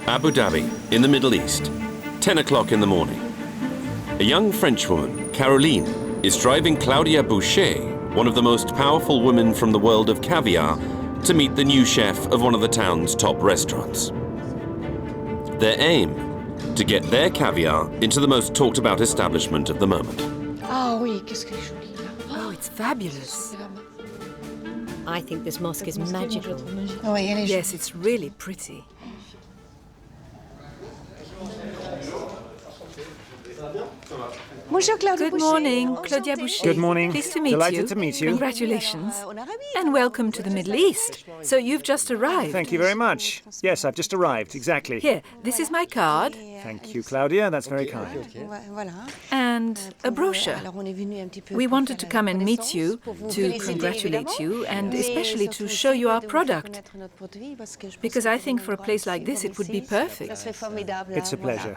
Abu Dhabi, in the Middle East, 10 o'clock in the morning. A young French woman, Caroline, is driving Claudia Boucher, one of the most powerful women from the world of caviar, to meet the new chef of one of the town's top restaurants. Their aim? To get their caviar into the most talked about establishment of the moment. Ah oui, qu'est-ce qu'elle est jolie là. Oh, it's fabulous. I think this mosque is magical. Oui, elle est jolie. Yes, it's really pretty. Bonjour, Claudia Good morning, Claudia Boucher. Good morning. Pleased to meet you. Delighted to meet you. Congratulations. And welcome to the Middle East. So you've just arrived. Thank you very much. Yes, I've just arrived, exactly. Here, this is my card. Thank you, Claudia. That's very kind. And a brochure. We wanted to come and meet you, to congratulate you, and especially to show you our product. Because I think for a place like this, it would be perfect. It's a pleasure.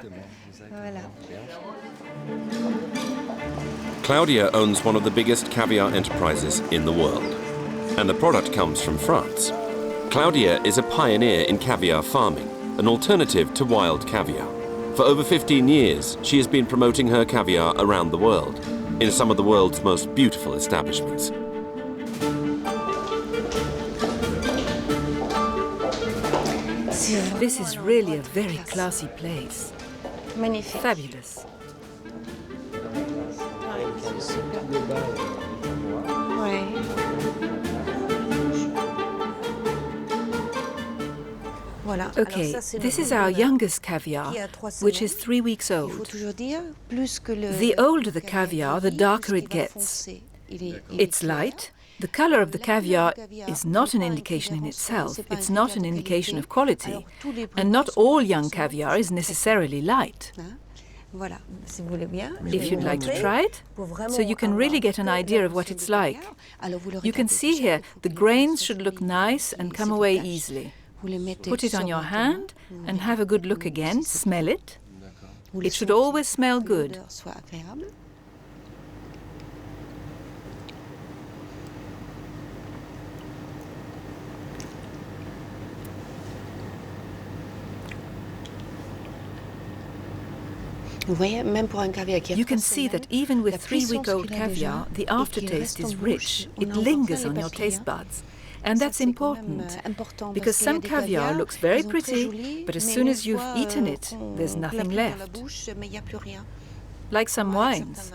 Claudia owns one of the biggest caviar enterprises in the world, and the product comes from France. Claudia is a pioneer in caviar farming, an alternative to wild caviar. For over 15 years, she has been promoting her caviar around the world, in some of the world's most beautiful establishments. This is really a very classy place. Magnifique. Fabulous. Ouais. Okay, this is our youngest caviar, which is 3 weeks old. The older the caviar, the darker it gets. It's light. The color of the caviar is not an indication in itself. It's not an indication of quality. And not all young caviar is necessarily light. If you'd like to try it, so you can really get an idea of what it's like. You can see here, the grains should look nice and come away easily. Put it on your hand and have a good look again, smell it. It should always smell good. You can see that even with 3-week-old caviar, the aftertaste is rich. It lingers on your taste buds. And that's important, because some caviar looks very pretty, but as soon as you've eaten it, there's nothing left. Like some wines.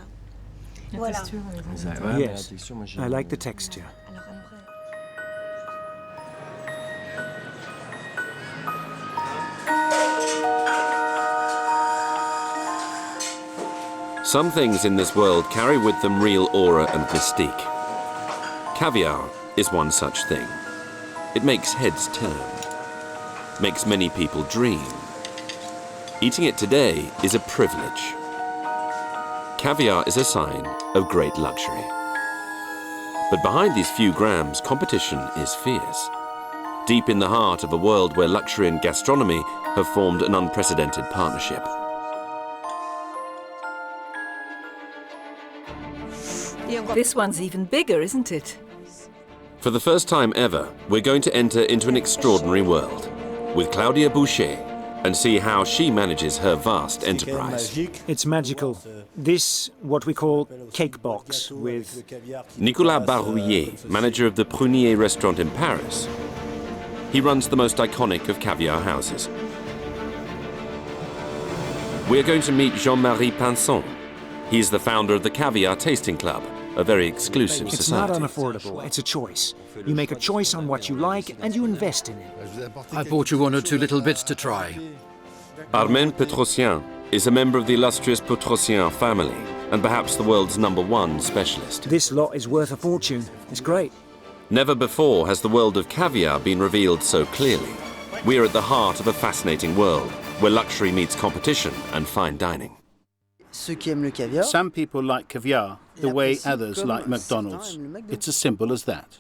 Yes, I like the texture. Some things in this world carry with them real aura and mystique. Caviar is one such thing. It makes heads turn, makes many people dream. Eating it today is a privilege. Caviar is a sign of great luxury. But behind these few grams, competition is fierce. Deep in the heart of a world where luxury and gastronomy have formed an unprecedented partnership. This one's even bigger, isn't it? For the first time ever, we're going to enter into an extraordinary world with Claudia Boucher and see how she manages her vast enterprise. It's magical. This, what we call cake box with... Nicolas Barouillet, manager of the Prunier restaurant in Paris. He runs the most iconic of caviar houses. We're going to meet Jean-Marie Pinson. He's the founder of the Caviar-Tasting Club, a very exclusive society. It's not unaffordable, it's a choice. You make a choice on what you like and you invest in it. I bought you 1 or 2 little bits to try. Armand Petrosyan is a member of the illustrious Petrosyan family and perhaps the world's #1 specialist. This lot is worth a fortune. It's great. Never before has the world of caviar been revealed so clearly. We are at the heart of a fascinating world where luxury meets competition and fine dining. Some people like caviar the way others like McDonald's. It's as simple as that.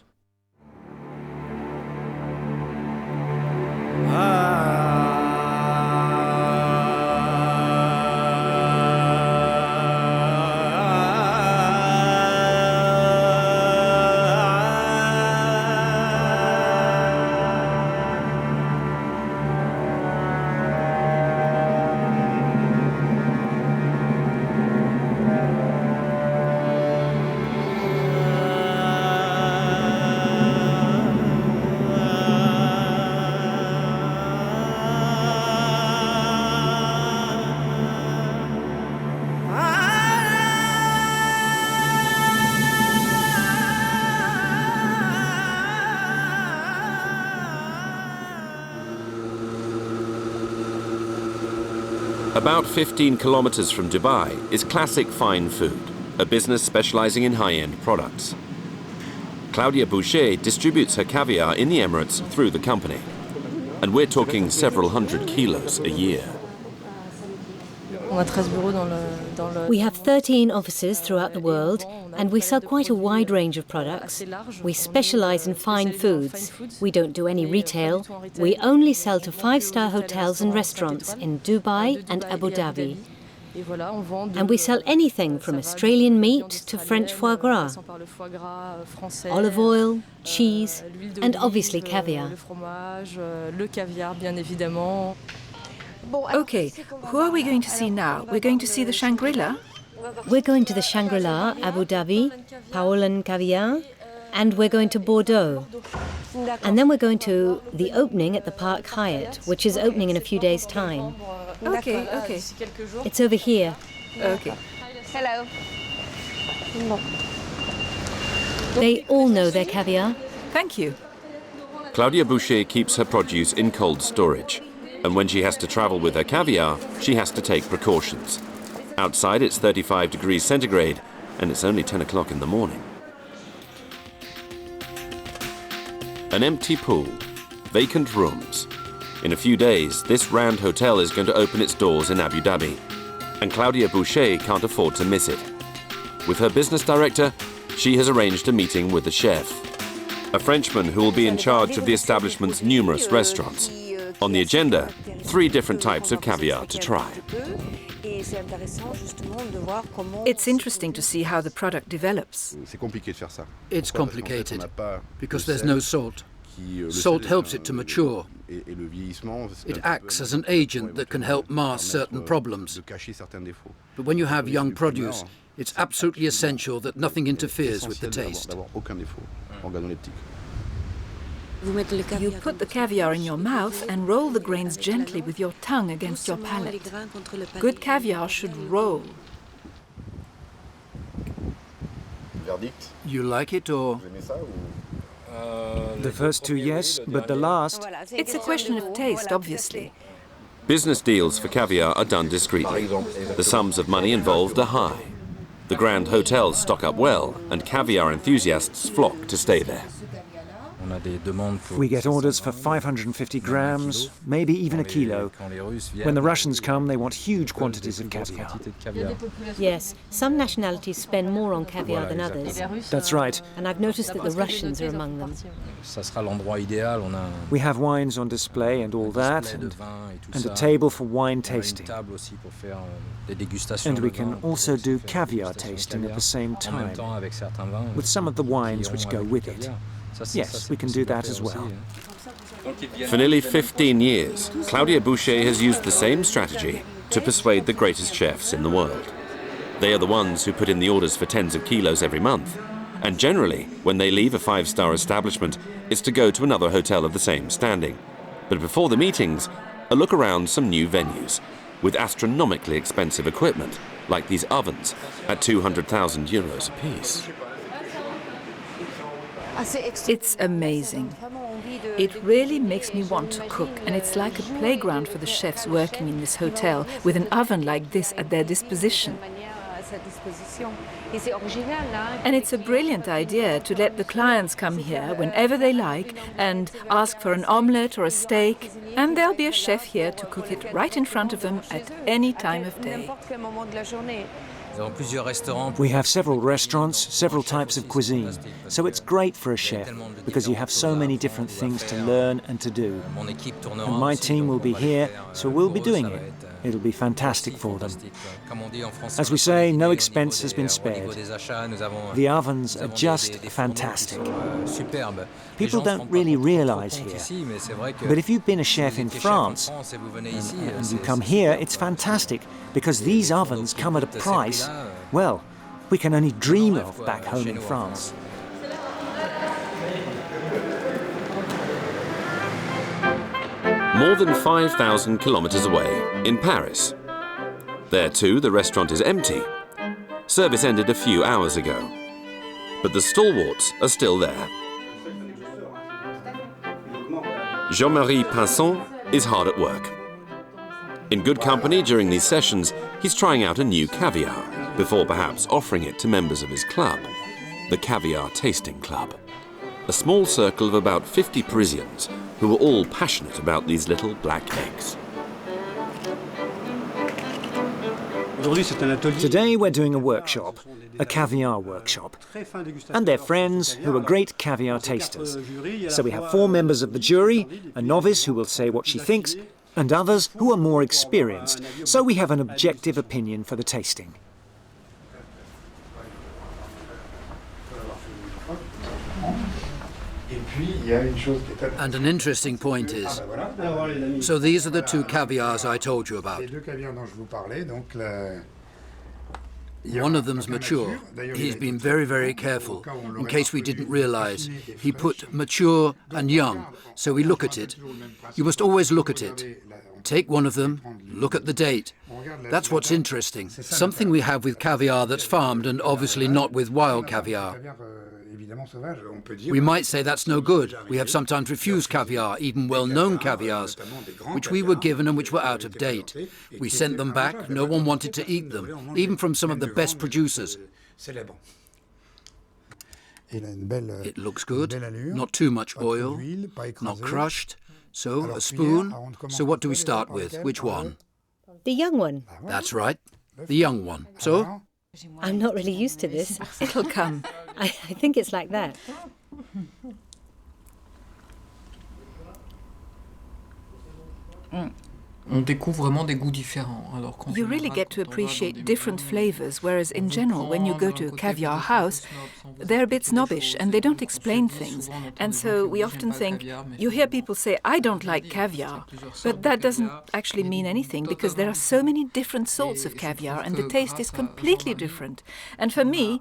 About 15 kilometers from Dubai is Classic Fine Food, a business specializing in high-end products. Claudia Boucher distributes her caviar in the Emirates through the company. And we're talking several hundred kilos a year. We have 13 offices throughout the world, and we sell quite a wide range of products. We specialize in fine foods. We don't do any retail. We only sell to five-star hotels and restaurants in Dubai and Abu Dhabi. And we sell anything from Australian meat to French foie gras, olive oil, cheese, and obviously caviar. Okay, who are we going to see now? We're going to see the Shangri-La? We're going to the Shangri-La, Abu Dhabi, Paolan Caviar, and we're going to Bordeaux. And then we're going to the opening at the Park Hyatt, which is opening in a few days' time. Okay, okay. It's over here. Okay. Hello. They all know their caviar. Thank you. Claudia Boucher keeps her produce in cold storage. And when she has to travel with her caviar, she has to take precautions. Outside it's 35 degrees centigrade, and it's only 10 o'clock in the morning. An empty pool, vacant rooms. In a few days, this Rand hotel is going to open its doors in Abu Dhabi, and Claudia Boucher can't afford to miss it. With her business director, she has arranged a meeting with the chef, a Frenchman who will be in charge of the establishment's numerous restaurants. On the agenda, 3 different types of caviar to try. It's interesting to see how the product develops. It's complicated because there's no salt. Salt helps it to mature. It acts as an agent that can help mask certain problems. But when you have young produce, it's absolutely essential that nothing interferes with the taste. You put the caviar in your mouth and roll the grains gently with your tongue against your palate. Good caviar should roll. You like it or? The first 2, yes, but the last... It's a question of taste, obviously. Business deals for caviar are done discreetly. The sums of money involved are high. The grand hotels stock up well, and caviar enthusiasts flock to stay there. We get orders for 550 grams, maybe even a kilo. When the Russians come, they want huge quantities of caviar. Yes, some nationalities spend more on caviar than others. That's right. And I've noticed that the Russians are among them. We have wines on display and all that, and a table for wine tasting. And we can also do caviar tasting at the same time, with some of the wines which go with it. Yes, we can do that as well. For nearly 15 years, Claudia Boucher has used the same strategy to persuade the greatest chefs in the world. They are the ones who put in the orders for tens of kilos every month. And generally, when they leave a 5-star establishment, it's to go to another hotel of the same standing. But before the meetings, a look around some new venues, with astronomically expensive equipment, like these ovens, at 200,000 euros apiece. It's amazing. It really makes me want to cook, and it's like a playground for the chefs working in this hotel with an oven like this at their disposition. And it's a brilliant idea to let the clients come here whenever they like and ask for an omelette or a steak, and there'll be a chef here to cook it right in front of them at any time of day. We have several restaurants, several types of cuisine, so it's great for a chef because you have so many different things to learn and to do. And my team will be here, so we'll be doing it. It'll be fantastic for them. As we say, no expense has been spared. The ovens are just fantastic. People don't really realize here, but if you've been a chef in France and you come here, it's fantastic because these ovens come at a price, well, we can only dream of back home in France. More than 5,000 kilometers away, in Paris. There too, the restaurant is empty. Service ended a few hours ago. But the stalwarts are still there. Jean-Marie Pinson is hard at work. In good company during these sessions, he's trying out a new caviar, before perhaps offering it to members of his club, the Caviar-Tasting Club. A small circle of about 50 Parisians who are all passionate about these little black eggs. Today we're doing a workshop, a caviar workshop. And they're friends who are great caviar tasters. So we have 4 members of the jury, a novice who will say what she thinks, and others who are more experienced. So we have an objective opinion for the tasting. And an interesting point is, so these are the 2 caviars I told you about. One of them's mature. He's been very, very careful, in case we didn't realize. He put mature and young, so we look at it. You must always look at it. Take one of them, look at the date. That's what's interesting. Something we have with caviar that's farmed and obviously not with wild caviar. We might say that's no good. We have sometimes refused caviar, even well-known caviars, which we were given and which were out of date. We sent them back. No one wanted to eat them, even from some of the best producers. It looks good, not too much oil, not crushed. So, a spoon. So what do we start with? Which one? The young one. That's right, the young one. So? I'm not really used to this. It'll come. I think it's like that. You really get to appreciate different flavours, whereas in general, when you go to a caviar house, they're a bit snobbish and they don't explain things. And so we often think, you hear people say, I don't like caviar, but that doesn't actually mean anything because there are so many different sorts of caviar and the taste is completely different. And for me,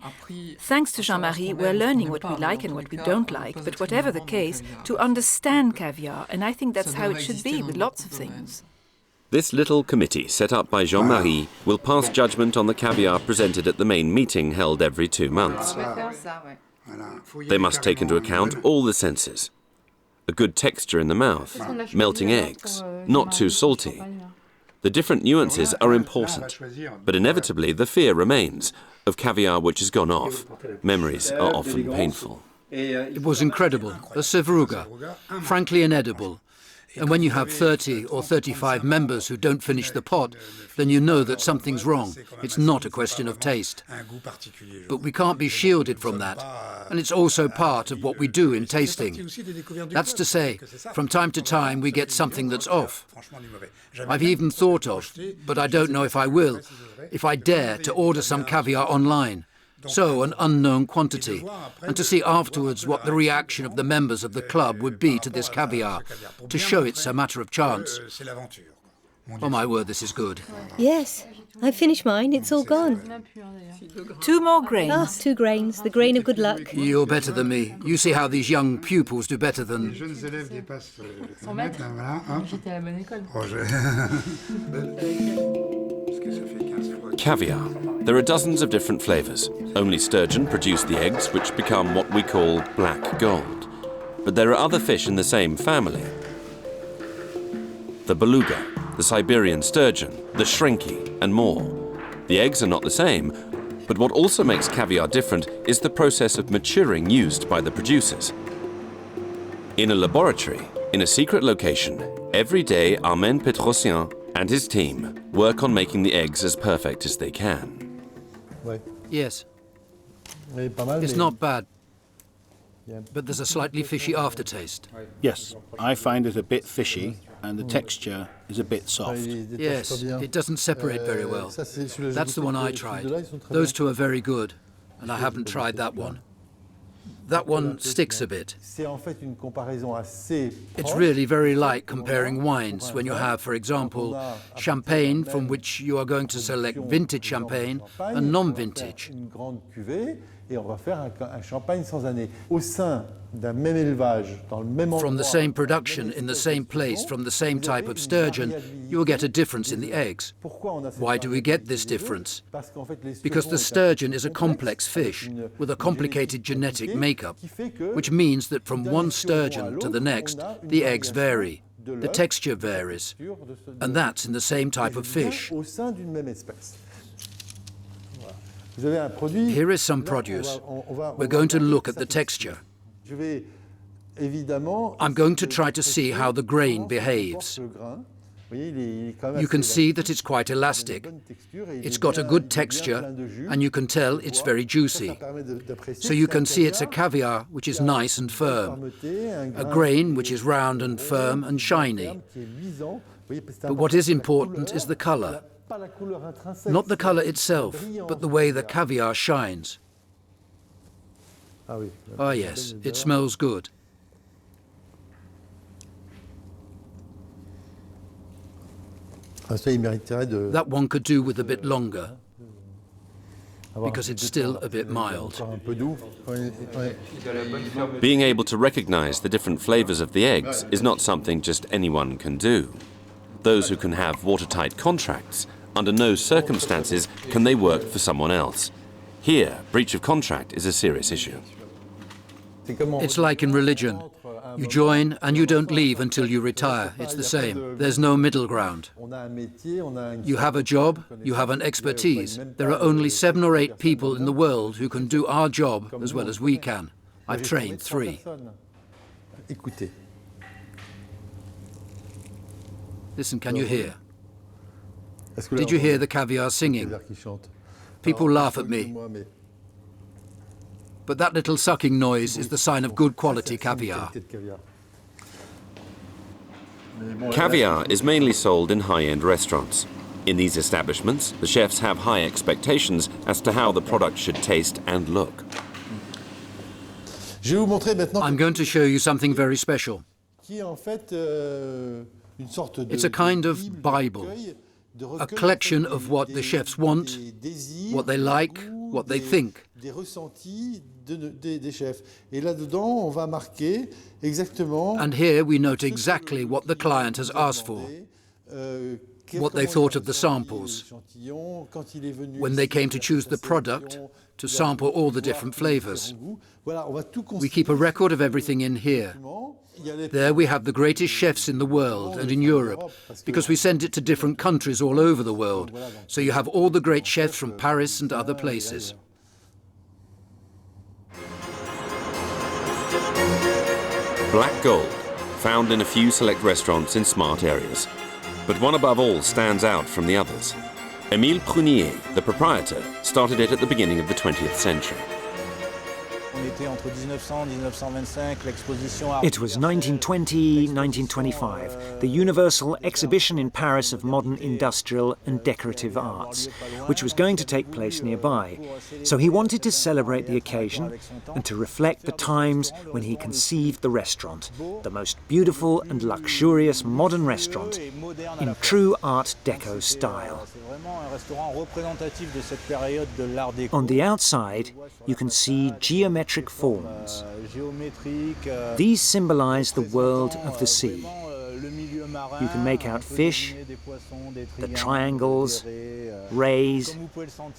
thanks to Jean-Marie, we're learning what we like and what we don't like, but whatever the case, to understand caviar, and I think that's how it should be with lots of things. This little committee set up by Jean-Marie will pass judgment on the caviar presented at the main meeting held every 2 months. They must take into account all the senses. A good texture in the mouth, melting eggs, not too salty. The different nuances are important, but inevitably the fear remains of caviar which has gone off. Memories are often painful. It was incredible, a sevruga, frankly inedible. And when you have 30 or 35 members who don't finish the pot, then you know that something's wrong. It's not a question of taste. But we can't be shielded from that. And it's also part of what we do in tasting. That's to say, from time to time we get something that's off. I've even thought of, but I don't know if I will, if I dare to order some caviar online. So an unknown quantity, and to see afterwards what the reaction of the members of the club would be to this caviar, to show it's a matter of chance. Oh my word, this is good. Yes, I've finished mine. It's all gone. 2 more grains. Ah, 2 grains, the grain of good luck. You're better than me. You see how these young pupils do better than... Caviar. There are dozens of different flavours. Only sturgeon produce the eggs, which become what we call black gold. But there are other fish in the same family. The beluga, the Siberian sturgeon, the shrinky, and more. The eggs are not the same, but what also makes caviar different is the process of maturing used by the producers. In a laboratory, in a secret location, every day Armen Petrosian and his team work on making the eggs as perfect as they can. Yes. It's not bad, but there's a slightly fishy aftertaste. Yes, I find it a bit fishy and the texture is a bit soft. Yes, it doesn't separate very well. That's the one I tried. Those 2 are very good, and I haven't tried that one. That one sticks a bit. It's really very like comparing wines when you have, for example, champagne from which you are going to select vintage champagne and non-vintage. From the same production, in the same place, from the same type of sturgeon, you will get a difference in the eggs. Why do we get this difference? Because the sturgeon is a complex fish with a complicated genetic makeup, which means that from one sturgeon to the next, the eggs vary. The texture varies, and that's in the same type of fish. Here is some produce. We're going to look at the texture. I'm going to try to see how the grain behaves. You can see that it's quite elastic. It's got a good texture, and you can tell it's very juicy. So you can see it's a caviar which is nice and firm, a grain which is round and firm and shiny. But what is important is the color. Not the color itself, but the way the caviar shines. Ah yes, it smells good. That one could do with a bit longer, because it's still a bit mild. Being able to recognize the different flavors of the eggs is not something just anyone can do. Those who can have watertight contracts, under no circumstances can they work for someone else. Here, breach of contract is a serious issue. It's like in religion. You join and you don't leave until you retire. It's the same. There's no middle ground. You have a job, you have an expertise. There are only 7 or 8 people in the world who can do our job as well as we can. I've trained 3. Listen, can you hear? Did you hear the caviar singing? People laugh at me. But that little sucking noise is the sign of good quality caviar. Caviar is mainly sold in high-end restaurants. In these establishments, the chefs have high expectations as to how the product should taste and look. I'm going to show you something very special. It's a kind of Bible, a collection of what the chefs want, what they like, what they think. And here we note exactly what the client has asked for, what they thought of the samples, when they came to choose the product, to sample all the different flavors. We keep a record of everything in here. There we have the greatest chefs in the world and in Europe, because we send it to different countries all over the world. So you have all the great chefs from Paris and other places. Black gold, found in a few select restaurants in smart areas. But one above all stands out from the others. Émile Prunier, the proprietor, started it at the beginning of the 20th century. It was 1920, 1925, the Universal Exhibition in Paris of Modern Industrial and Decorative Arts, which was going to take place nearby. So he wanted to celebrate the occasion and to reflect the times when he conceived the restaurant, the most beautiful and luxurious modern restaurant in true Art Deco style. On the outside, you can see geometric forms. These symbolize the world of the sea. You can make out fish, the triangles, rays,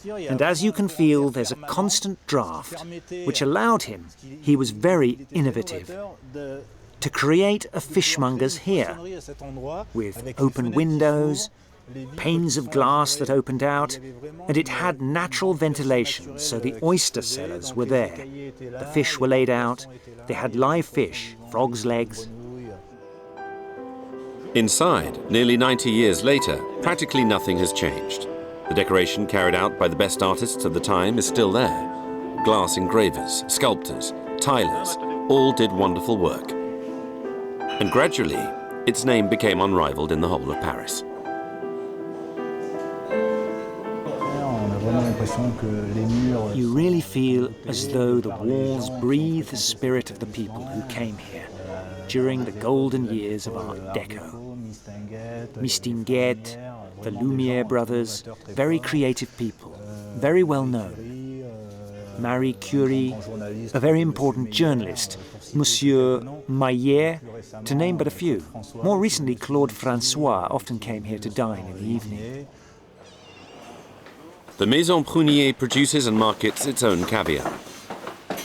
and as you can feel, there's a constant draft, which allowed him, he was very innovative, to create a fishmonger's here, with open windows, panes of glass that opened out, and it had natural ventilation, so the oyster cellars were there. The fish were laid out, they had live fish, frog's legs. Inside, nearly 90 years later, practically nothing has changed. The decoration carried out by the best artists of the time is still there. Glass engravers, sculptors, tilers, all did wonderful work. And gradually, its name became unrivaled in the whole of Paris. You really feel as though the walls breathe the spirit of the people who came here during the golden years of Art Deco. Mistinguett, the Lumière brothers, very creative people, very well known. Marie Curie, a very important journalist, Monsieur Maillet, to name but a few. More recently, Claude François often came here to dine in the evening. The Maison Prunier produces and markets its own caviar.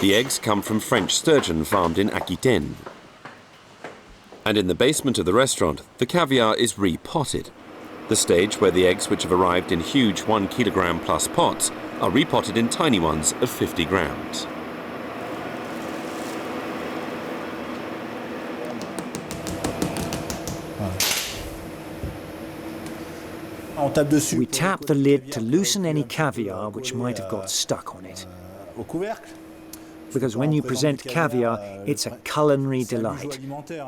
The eggs come from French sturgeon farmed in Aquitaine. And in the basement of the restaurant, the caviar is repotted, the stage where the eggs which have arrived in huge 1 kilogram plus pots are repotted in tiny ones of 50 grams. We tap the lid to loosen any caviar which might have got stuck on it. Because when you present caviar, it's a culinary delight,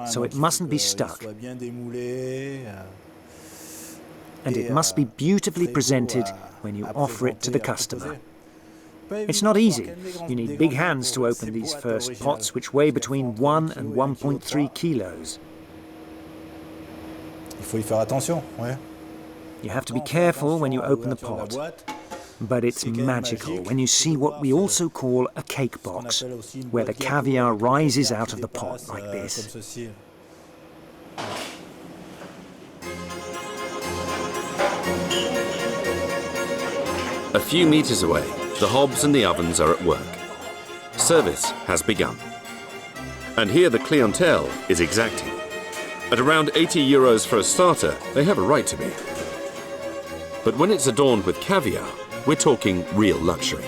so it mustn't be stuck. And it must be beautifully presented when you offer it to the customer. It's not easy. You need big hands to open these first pots, which weigh between 1 and 1.3 kilos. You have to be careful when you open the pot. But it's magical when you see what we also call a cake box, where the caviar rises out of the pot like this. A few meters away, the hobs and the ovens are at work. Service has begun. And here the clientele is exacting. At around 80 euros for a starter, they have a right to be. But when it's adorned with caviar, we're talking real luxury.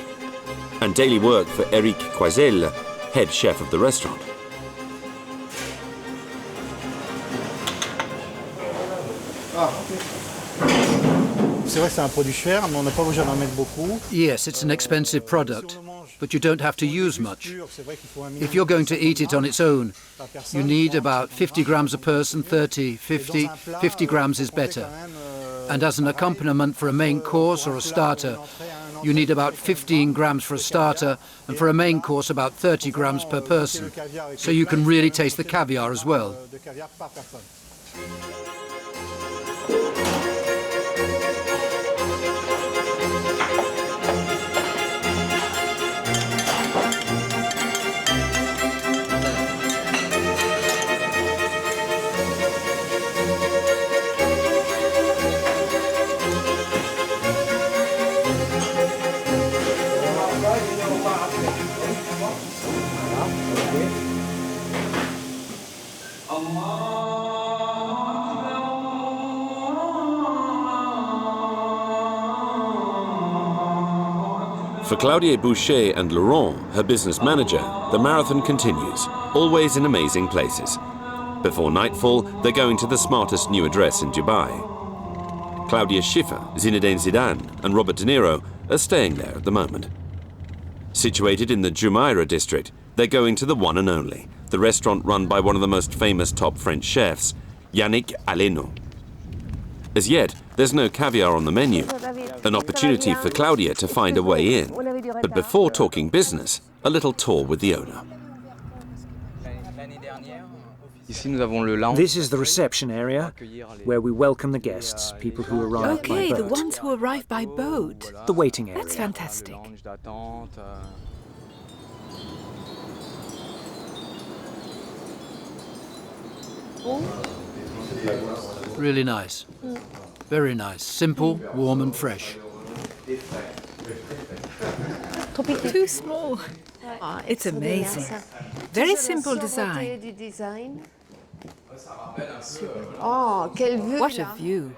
And daily work for Eric Coisel, head chef of the restaurant. Yes, it's an expensive product, but you don't have to use much. If you're going to eat it on its own, you need about 50 grams a person, 30, 50. 50 grams is better. And as an accompaniment for a main course or a starter, you need about 15 grams for a starter, and for a main course about 30 grams per person. So you can really taste the caviar as well. For Claudia Boucher and Laurent, her business manager, the marathon continues, always in amazing places. Before nightfall, they're going to the smartest new address in Dubai. Claudia Schiffer, Zinedine Zidane and Robert De Niro are staying there at the moment. Situated in the Jumeirah district, they're going to the one and only, the restaurant run by one of the most famous top French chefs, Yannick Aleno. As yet, there's no caviar on the menu, an opportunity for Claudia to find a way in. But before talking business, a little tour with the owner. This is the reception area, where we welcome the guests, people who arrive by boat. Okay, the ones who arrive by boat. The waiting area. That's fantastic. Really nice. Very nice. Simple, warm and fresh. Too small. It's amazing. Very simple design. What a view.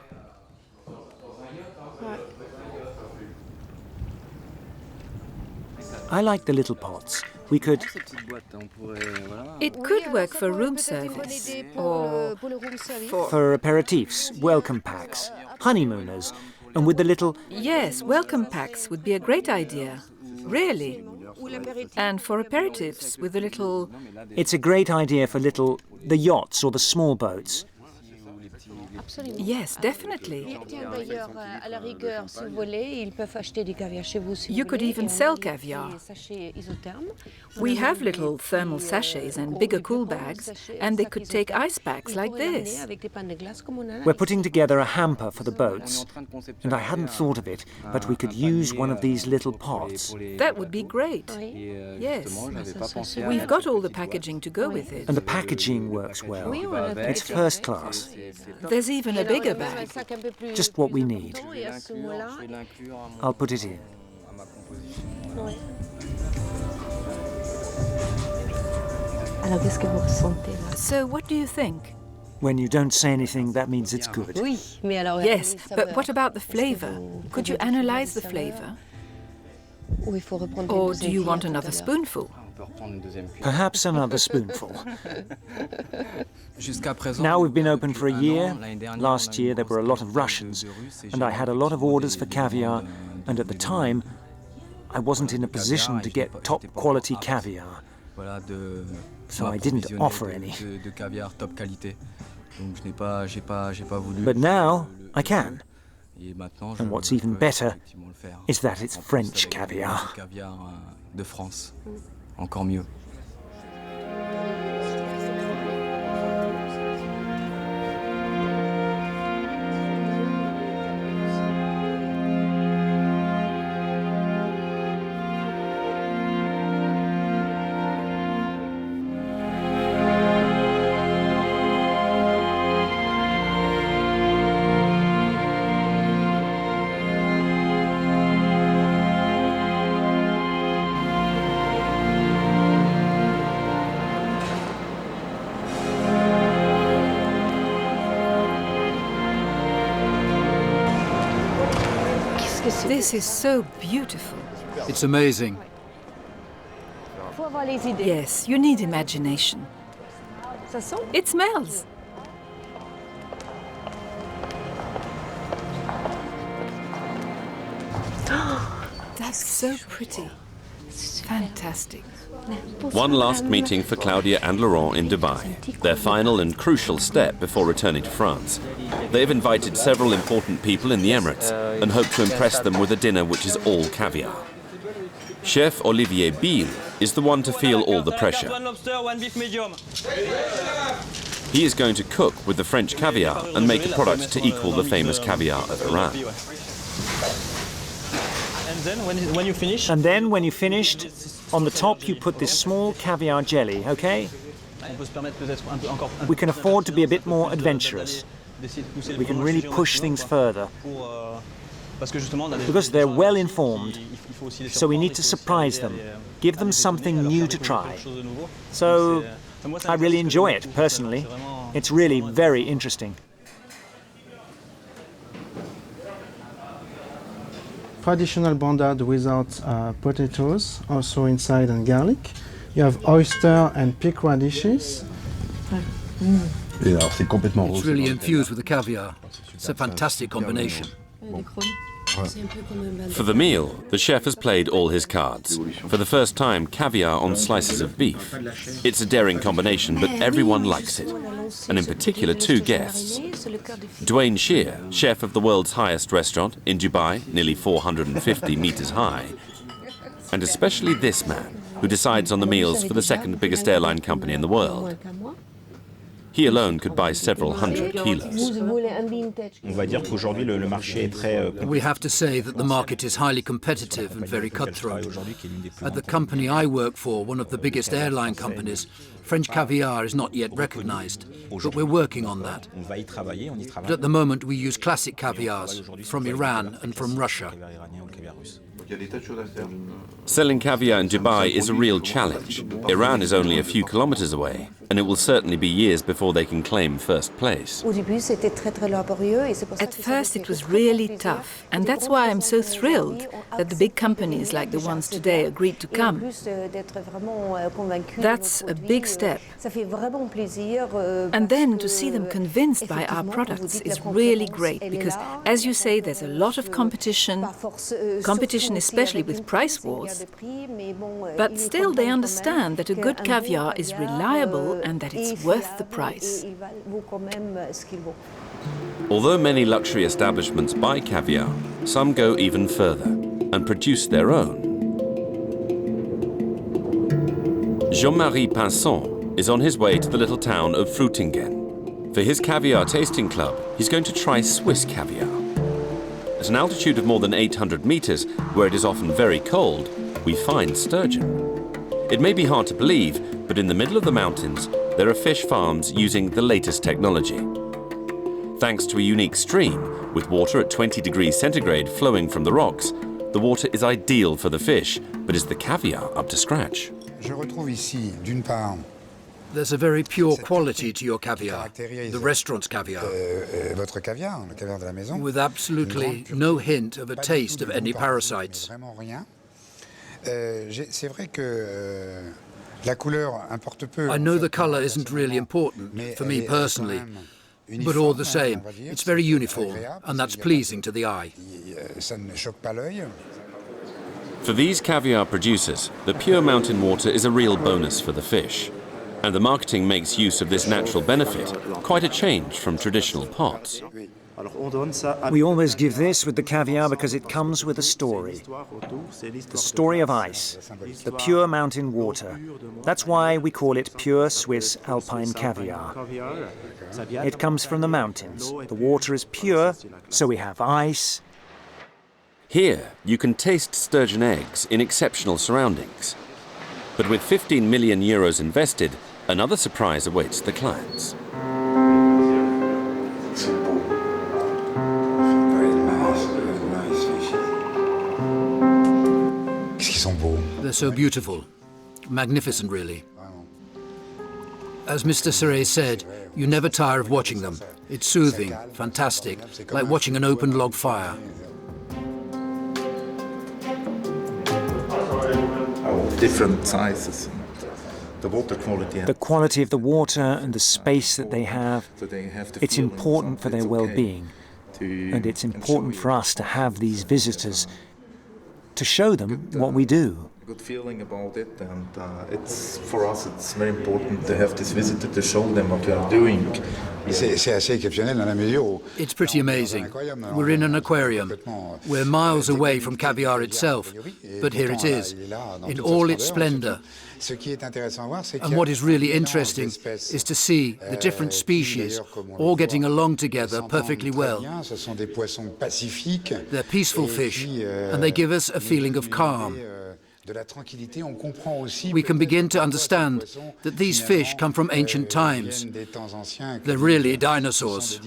I like the little pots. We could... It could work for room service or for aperitifs, welcome packs, honeymooners, and with the little... Yes, welcome packs would be a great idea. Really. And for aperitifs with the little... It's a great idea for the yachts or the small boats. Yes, definitely. You could even sell caviar. We have little thermal sachets and bigger cool bags, and they could take ice packs like this. We're putting together a hamper for the boats, and I hadn't thought of it, but we could use one of these little pots. That would be great. Yes. We've got all the packaging to go with it. And the packaging works well. It's first class. There's even a bigger bag. Just what we need. I'll put it in. So what do you think? When you don't say anything, that means it's good. Yes, but what about the flavour? Could you analyse the flavour? Or do you want another spoonful? Perhaps another spoonful. Now we've been open for a year. Last year there were a lot of Russians, and I had a lot of orders for caviar, and at the time I wasn't in a position to get top quality caviar, so I didn't offer any. But now I can. And what's even better is that it's French caviar. Encore mieux. This is so beautiful. It's amazing. Yes, you need imagination. It smells. That's so pretty. Fantastic. One last meeting for Claudia and Laurent in Dubai, their final and crucial step before returning to France. They have invited several important people in the Emirates and hope to impress them with a dinner which is all caviar. Chef Olivier Biel is the one to feel all the pressure. He is going to cook with the French caviar and make a product to equal the famous caviar of Iran. And then when you've finished, on the top you put this small caviar jelly, okay? We can afford to be a bit more adventurous. We can really push things further. Because they're well informed, so we need to surprise them, give them something new to try. So I really enjoy it, personally. It's really very interesting. Traditional bandade without potatoes, also inside, and garlic. You have oyster and pig radishes. It's really infused with the caviar. It's a fantastic combination. For the meal, the chef has played all his cards. For the first time, caviar on slices of beef. It's a daring combination, but everyone likes it. And in particular, two guests. Dwayne Shear, chef of the world's highest restaurant in Dubai, nearly 450 meters high. And especially this man, who decides on the meals for the second biggest airline company in the world. He alone could buy several hundred kilos. We have to say that the market is highly competitive and very cutthroat. At the company I work for, one of the biggest airline companies, French caviar is not yet recognized, but we're working on that. But at the moment we use classic caviars from Iran and from Russia. Selling caviar in Dubai is a real challenge. Iran is only a few kilometers away, and it will certainly be years before they can claim first place. At first it was really tough, and that's why I'm so thrilled that the big companies like the ones today agreed to come. That's a big step. And then to see them convinced by our products is really great, because, as you say, there's a lot of competition especially with price wars. But still they understand that a good caviar is reliable and that it's worth the price. Although many luxury establishments buy caviar, some go even further and produce their own. Jean-Marie Pinson is on his way to the little town of Frutingen. For his caviar tasting club, he's going to try Swiss caviar. At an altitude of more than 800 meters, where it is often very cold, we find sturgeon. It may be hard to believe, but in the middle of the mountains, there are fish farms using the latest technology. Thanks to a unique stream, with water at 20 degrees centigrade flowing from the rocks, the water is ideal for the fish, but is the caviar up to scratch? There's a very pure quality to your caviar, the restaurant's caviar, with absolutely no hint of a taste of any parasites. I know the colour isn't really important for me personally, but all the same, it's very uniform, and that's pleasing to the eye. For these caviar producers, the pure mountain water is a real bonus for the fish. And the marketing makes use of this natural benefit, quite a change from traditional pots. We always give this with the caviar because it comes with a story. The story of ice, the pure mountain water. That's why we call it pure Swiss Alpine caviar. It comes from the mountains. The water is pure, so we have ice. Here, you can taste sturgeon eggs in exceptional surroundings. But with 15 million euros invested, another surprise awaits the clients. They're so beautiful, magnificent really. As Mr. Serret said, you never tire of watching them. It's soothing, fantastic, like watching an open log fire. Different sizes. The water quality. The quality of the water and the space that they have, it's important for their well-being. And it's important for us to have these visitors, to show them what we do. Good feeling about it, and it's for us it's very important to have this visitor to show them what we are doing. It's pretty amazing. We're in an aquarium. We're miles away from caviar itself, but here it is, in all its splendor. And what is really interesting is to see the different species all getting along together perfectly well. They're peaceful fish, and they give us a feeling of calm. We can begin to understand that these fish come from ancient times. They're really dinosaurs.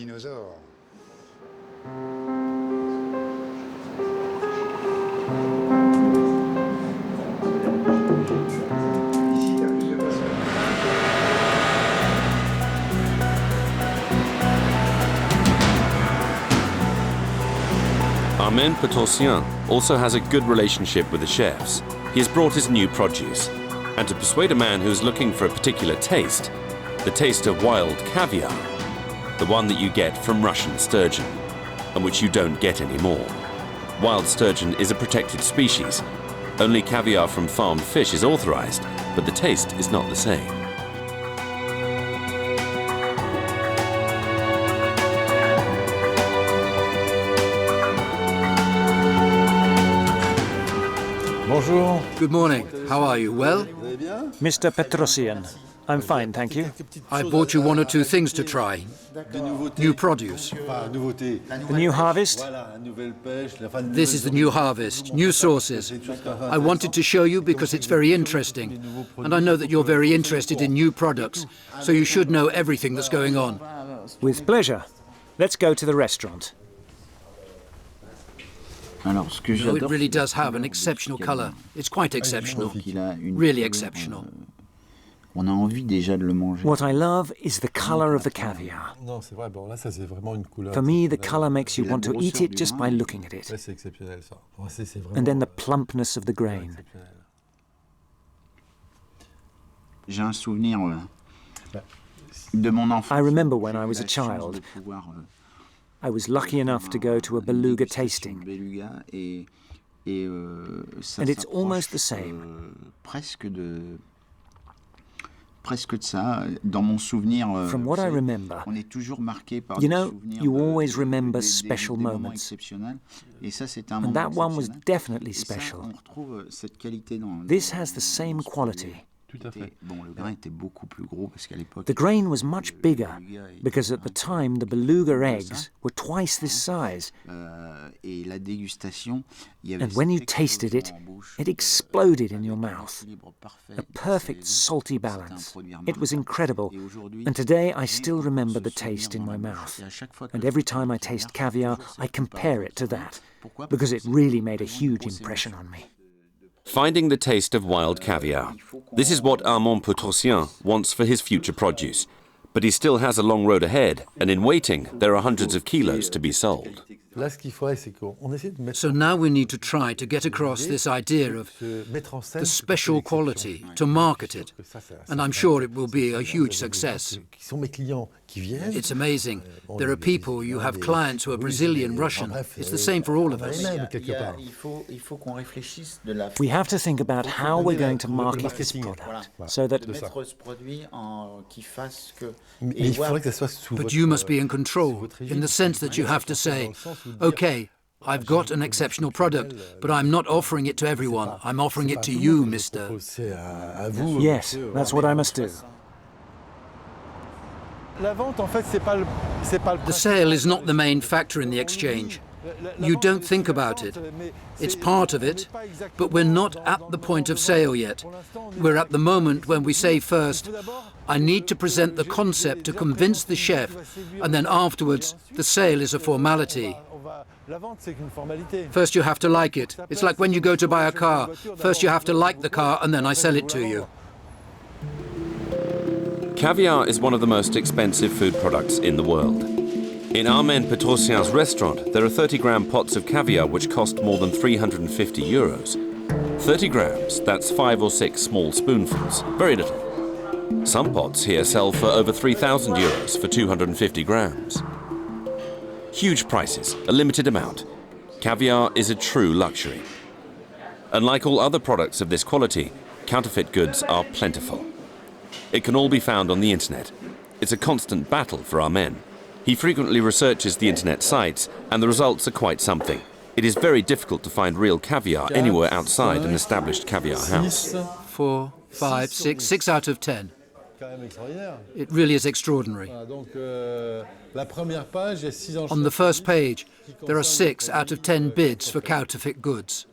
Armand Petorcien also has a good relationship with the chefs. He has brought his new produce, and to persuade a man who's looking for a particular taste, the taste of wild caviar, the one that you get from Russian sturgeon, and which you don't get anymore. Wild sturgeon is a protected species. Only caviar from farmed fish is authorized, but the taste is not the same. Bonjour. Good morning. How are you? Well? Mr. Petrosian, I'm fine, thank you. I bought you one or two things to try. New produce. The new harvest? This is the new harvest, new sauces. I wanted to show you because it's very interesting. And I know that you're very interested in new products, so you should know everything that's going on. With pleasure. Let's go to the restaurant. No, it really does have an exceptional colour. It's quite exceptional, really exceptional. What I love is the colour of the caviar. For me, the colour makes you want to eat it just by looking at it. And then the plumpness of the grain. I remember when I was a child, I was lucky enough to go to a beluga tasting, and it's almost the same. From what I remember, you know, you always remember special moments, and that one was definitely special. This has the same quality. The grain was much bigger because at the time the beluga eggs were twice this size. And when you tasted it, it exploded in your mouth. A perfect salty balance. It was incredible. And today I still remember the taste in my mouth. And every time I taste caviar, I compare it to that, because it really made a huge impression on me. Finding the taste of wild caviar. This is what Armand Petrosien wants for his future produce. But he still has a long road ahead, and in waiting, there are hundreds of kilos to be sold. So now we need to try to get across this idea of the special quality, to market it. And I'm sure it will be a huge success. It's amazing. There are people, you have clients who are Brazilian, Russian. It's the same for all of us. We have to think about how we're going to market this product so that... But you must be in control, in the sense that you have to say, OK, I've got an exceptional product, but I'm not offering it to everyone. I'm offering it to you, mister. Yes, that's what I must do. The sale is not the main factor in the exchange. You don't think about it. It's part of it, but we're not at the point of sale yet. We're at the moment when we say first, I need to present the concept to convince the chef, and then afterwards, the sale is a formality. First you have to like it. It's like when you go to buy a car. First you have to like the car, and then I sell it to you. Caviar is one of the most expensive food products in the world. In Armand Petrosien's restaurant, there are 30-gram pots of caviar which cost more than 350 euros. 30 grams, that's 5 or 6 small spoonfuls, very little. Some pots here sell for over 3,000 euros for 250 grams. Huge prices, a limited amount. Caviar is a true luxury. Unlike all other products of this quality, counterfeit goods are plentiful. It can all be found on the internet. It's a constant battle for our men. He frequently researches the internet sites, and the results are quite something. It is very difficult to find real caviar anywhere outside an established caviar house. 4, 5, 6 out of 10. It really is extraordinary. On the first page, there are 6 out of 10 bids for counterfeit goods.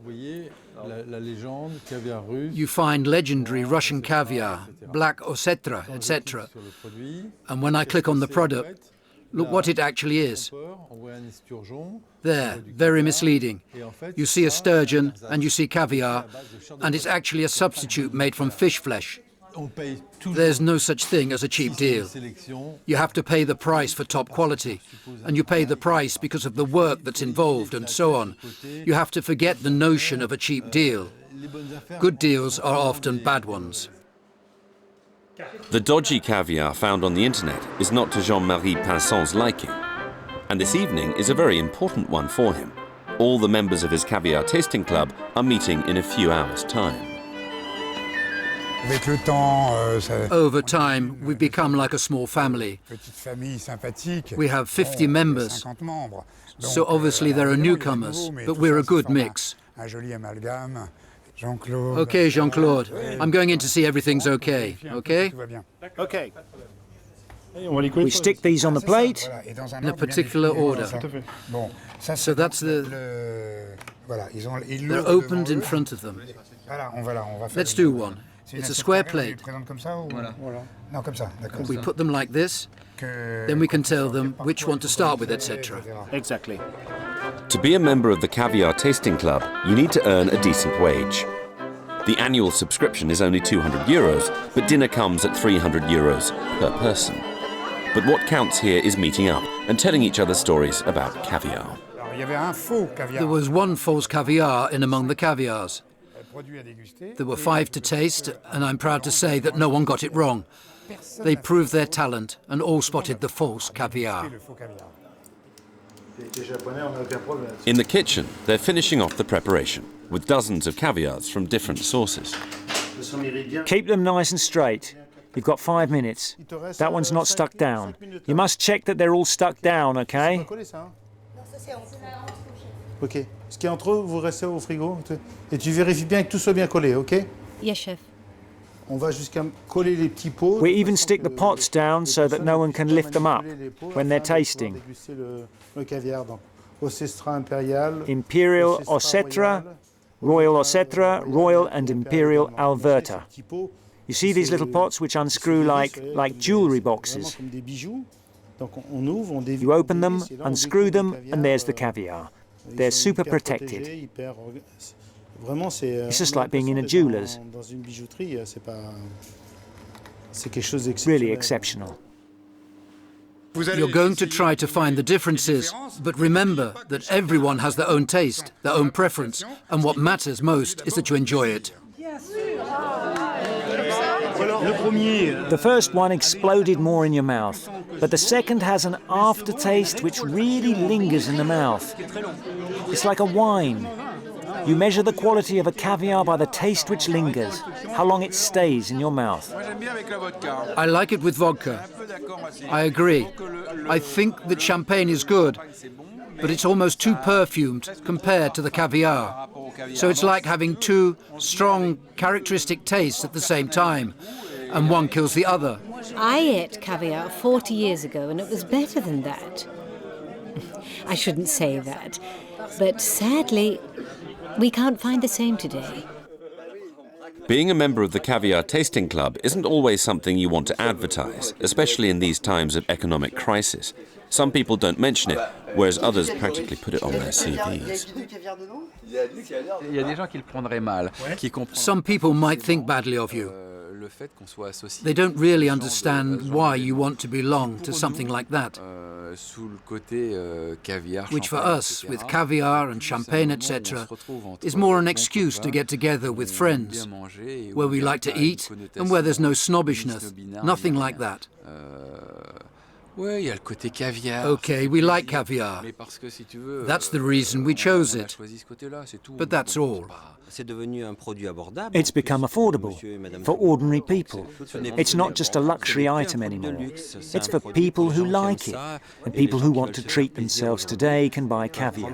You find legendary Russian caviar, black ossetra, etc. And when I click on the product, look what it actually is. There, very misleading. You see a sturgeon and you see caviar, and it's actually a substitute made from fish flesh. There's no such thing as a cheap deal. You have to pay the price for top quality, and you pay the price because of the work that's involved and so on. You have to forget the notion of a cheap deal. Good deals are often bad ones. The dodgy caviar found on the internet is not to Jean-Marie Pinson's liking. And this evening is a very important one for him. All the members of his caviar tasting club are meeting in a few hours' time. Over time, we've become like a small family. We have 50 members, so obviously there are newcomers, but we're a good mix. Okay, Jean-Claude, I'm going in to see everything's okay, okay? Okay. We stick these on the plate. In a particular order. So that's they're opened in front of them. Let's do one. It's a square plate. We put them like this, then we can tell them which one to start with, etc. Exactly. To be a member of the Caviar Tasting Club, you need to earn a decent wage. The annual subscription is only 200 euros, but dinner comes at 300 euros per person. But what counts here is meeting up and telling each other stories about caviar. There was one false caviar in among the caviars. There were 5 to taste, and I'm proud to say that no one got it wrong. They proved their talent and all spotted the false caviar. In the kitchen, they're finishing off the preparation with dozens of caviars from different sources. Keep them nice and straight. You've got 5 minutes. That one's not stuck down. You must check that they're all stuck down, okay? Ok. Ce qui est entre eux, vous restez au frigo et tu vérifies bien que tout soit bien collé, ok? Yes, chef. On va jusqu'à coller les petits pots. We even stick the pots down so that no one can lift them up when they're tasting. Le caviar, donc Ossetra impérial, Imperial Ossetra, Royal Ossetra, Royal and Imperial Alberta. You see these little pots which unscrew like jewellery boxes. You open them, unscrew them, and there's the caviar. They're super protected. It's just like being in a jeweller's. Really exceptional. You're going to try to find the differences, but remember that everyone has their own taste, their own preference, and what matters most is that you enjoy it. The first one exploded more in your mouth, but the second has an aftertaste which really lingers in the mouth. It's like a wine. You measure the quality of a caviar by the taste which lingers, how long it stays in your mouth. I like it with vodka. I agree. I think that champagne is good, but it's almost too perfumed compared to the caviar. So it's like having two strong, characteristic tastes at the same time, and one kills the other. I ate caviar 40 years ago, and it was better than that. I shouldn't say that, but sadly, we can't find the same today. Being a member of the Caviar Tasting Club isn't always something you want to advertise, especially in these times of economic crisis. Some people don't mention it, whereas others practically put it on their CVs. Some people might think badly of you. They don't really understand why you want to belong to something like that. Which for us, with caviar and champagne, etc., is more an excuse to get together with friends, where we like to eat and where there's no snobbishness, nothing like that. Okay, we like caviar. That's the reason we chose it. But that's all. It's become affordable for ordinary people. It's not just a luxury item anymore. It's for people who like it. And people who want to treat themselves today can buy caviar.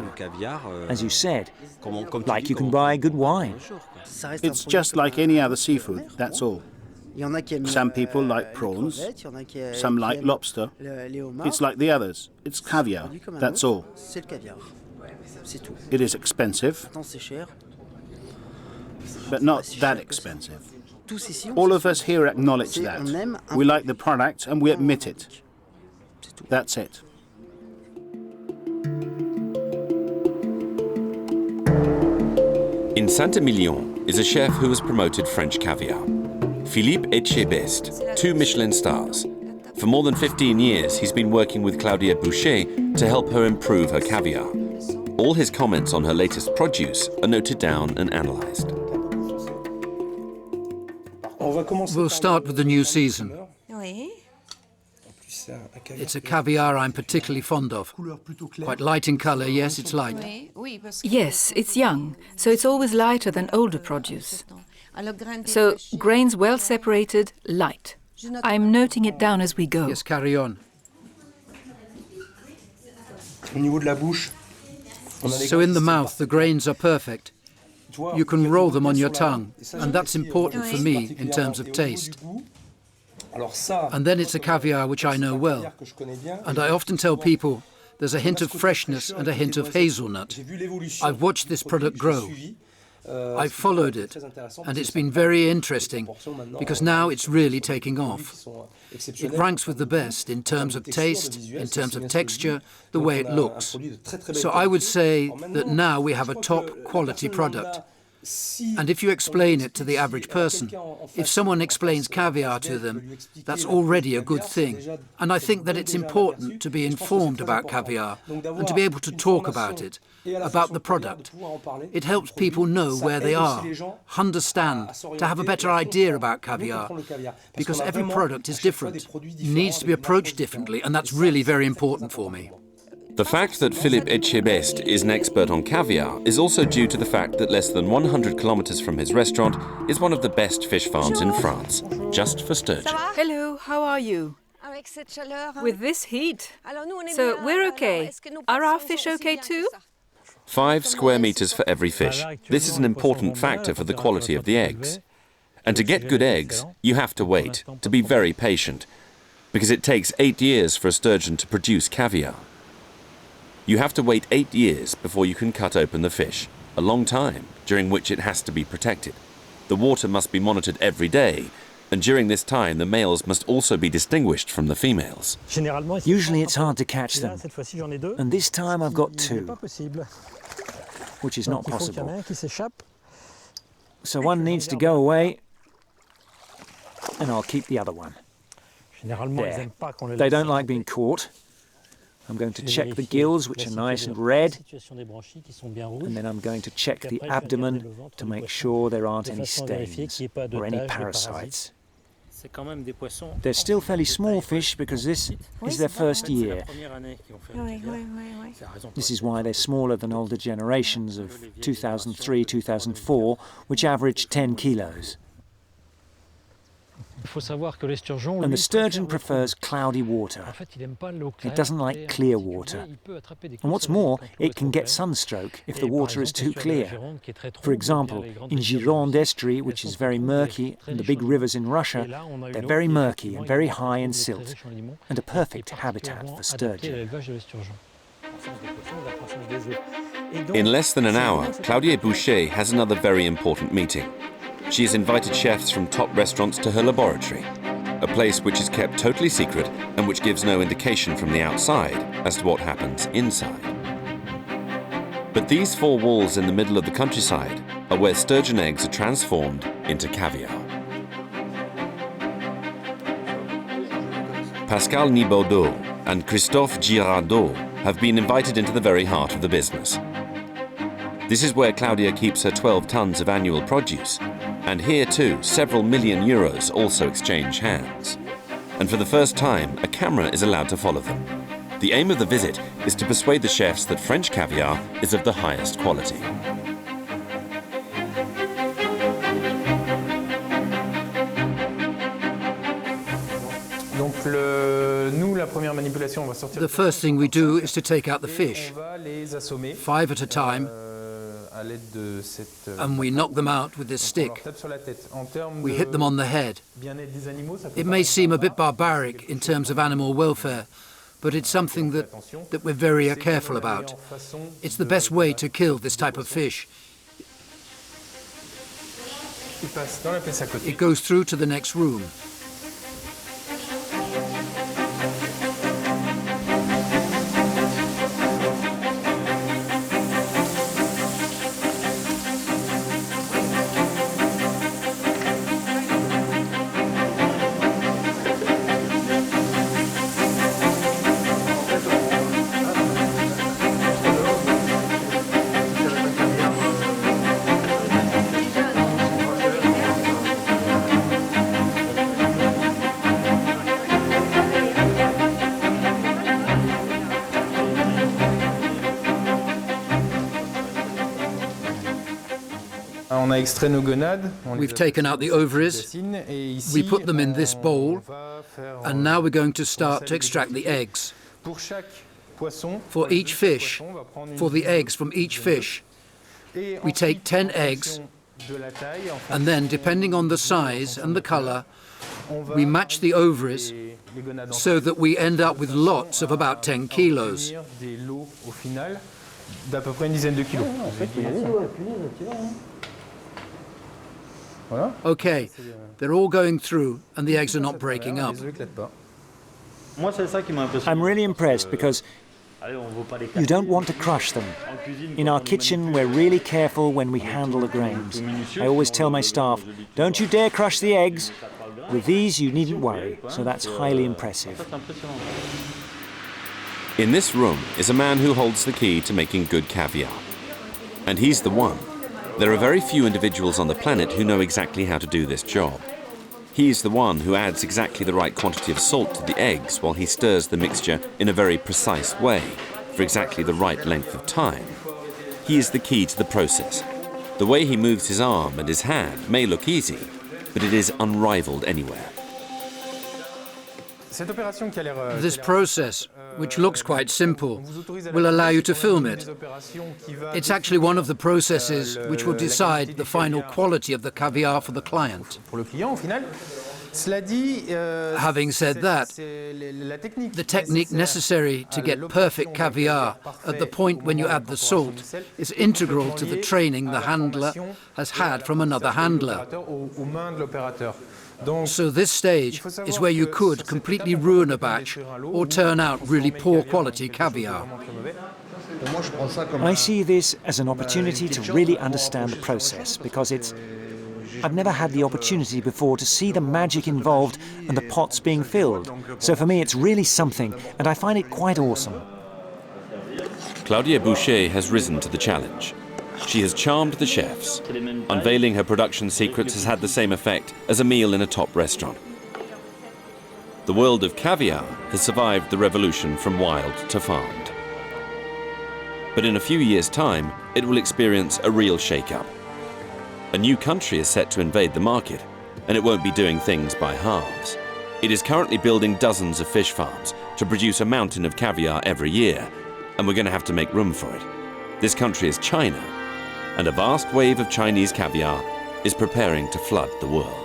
As you said, like you can buy good wine. It's just like any other seafood, that's all. Some people like prawns, some like lobster. It's like the others. It's caviar, that's all. It is expensive, but not that expensive. All of us here acknowledge that. We like the product and we admit it. That's it. In Saint-Emilion is a chef who has promoted French caviar. Philippe Etchebest, 2 Michelin stars. For more than 15 years, he's been working with Claudia Boucher to help her improve her caviar. All his comments on her latest produce are noted down and analysed. We'll start with the new season. It's a caviar I'm particularly fond of. Quite light in colour, yes, it's light. Yes, it's young, so it's always lighter than older produce. So, grains well separated, light. I'm noting it down as we go. Yes, carry on. So in the mouth, the grains are perfect. You can roll them on your tongue, and that's important for me in terms of taste. And then it's a caviar which I know well. And I often tell people there's a hint of freshness and a hint of hazelnut. I've watched this product grow. I've followed it, and it's been very interesting, because now it's really taking off. It ranks with the best in terms of taste, in terms of texture, the way it looks. So I would say that now we have a top quality product. And if you explain it to the average person, if someone explains caviar to them, that's already a good thing. And I think that it's important to be informed about caviar and to be able to talk about it, about the product. It helps people know where they are, understand, to have a better idea about caviar, because every product is different, needs to be approached differently, and that's really very important for me. The fact that Philippe Etchebest is an expert on caviar is also due to the fact that less than 100 kilometers from his restaurant is one of the best fish farms in France, just for sturgeon. Hello, how are you? With this heat? So we're okay. Are our fish okay too? 5 square meters for every fish. This is an important factor for the quality of the eggs. And to get good eggs, you have to wait, to be very patient, because it takes 8 years for a sturgeon to produce caviar. You have to wait 8 years before you can cut open the fish, a long time during which it has to be protected. The water must be monitored every day, and during this time the males must also be distinguished from the females. Usually it's hard to catch them, and this time I've got 2, which is not possible. So one needs to go away, and I'll keep the other one. There. They don't like being caught. I'm going to check the gills, which are nice and red, and then I'm going to check the abdomen to make sure there aren't any stains or any parasites. They're still fairly small fish because this is their first year. This is why they're smaller than older generations of 2003, 2004, which averaged 10 kilos. And the sturgeon prefers cloudy water. It doesn't like clear water. And what's more, it can get sunstroke if the water is too clear. For example, in Gironde estuary, which is very murky, and the big rivers in Russia, they're very murky and very high in silt, and a perfect habitat for sturgeon. In less than an hour, Claudia Boucher has another very important meeting. She has invited chefs from top restaurants to her laboratory, a place which is kept totally secret and which gives no indication from the outside as to what happens inside. But these four walls in the middle of the countryside are where sturgeon eggs are transformed into caviar. Pascal Nibaudot and Christophe Girardot have been invited into the very heart of the business. This is where Claudia keeps her 12 tons of annual produce. And here too, several million euros also exchange hands. And for the first time, a camera is allowed to follow them. The aim of the visit is to persuade the chefs that French caviar is of the highest quality. The first thing we do is to take out the fish, 5 at a time, and we knock them out with this stick. We hit them on the head. It may seem a bit barbaric in terms of animal welfare, but it's something that we're very careful about. It's the best way to kill this type of fish. It goes through to the next room. We've taken out the ovaries, we put them in this bowl, and now we're going to start to extract the eggs. For each fish, for the eggs from each fish, we take 10 eggs, and then, depending on the size and the color, we match the ovaries so that we end up with lots of about 10 kilos. Okay, they're all going through and the eggs are not breaking up. I'm really impressed because you don't want to crush them. In our kitchen, we're really careful when we handle the grains. I always tell my staff, don't you dare crush the eggs. With these, you needn't worry, so that's highly impressive. In this room is a man who holds the key to making good caviar. And he's the one. There are very few individuals on the planet who know exactly how to do this job. He's the one who adds exactly the right quantity of salt to the eggs while he stirs the mixture in a very precise way, for exactly the right length of time. He is the key to the process. The way he moves his arm and his hand may look easy, but it is unrivaled anywhere. This process, which looks quite simple, will allow you to film it. It's actually one of the processes which will decide the final quality of the caviar for the client. Having said that, the technique necessary to get perfect caviar at the point when you add the salt is integral to the training the handler has had from another handler. So this stage is where you could completely ruin a batch or turn out really poor quality caviar. I see this as an opportunity to really understand the process because it's I've never had the opportunity before to see the magic involved and the pots being filled. So for me, it's really something, and I find it quite awesome. Claudia Boucher has risen to the challenge. She has charmed the chefs. Unveiling her production secrets has had the same effect as a meal in a top restaurant. The world of caviar has survived the revolution from wild to farmed. But in a few years' time, it will experience a real shake-up. A new country is set to invade the market, and it won't be doing things by halves. It is currently building dozens of fish farms to produce a mountain of caviar every year, and we're going to have to make room for it. This country is China, and a vast wave of Chinese caviar is preparing to flood the world.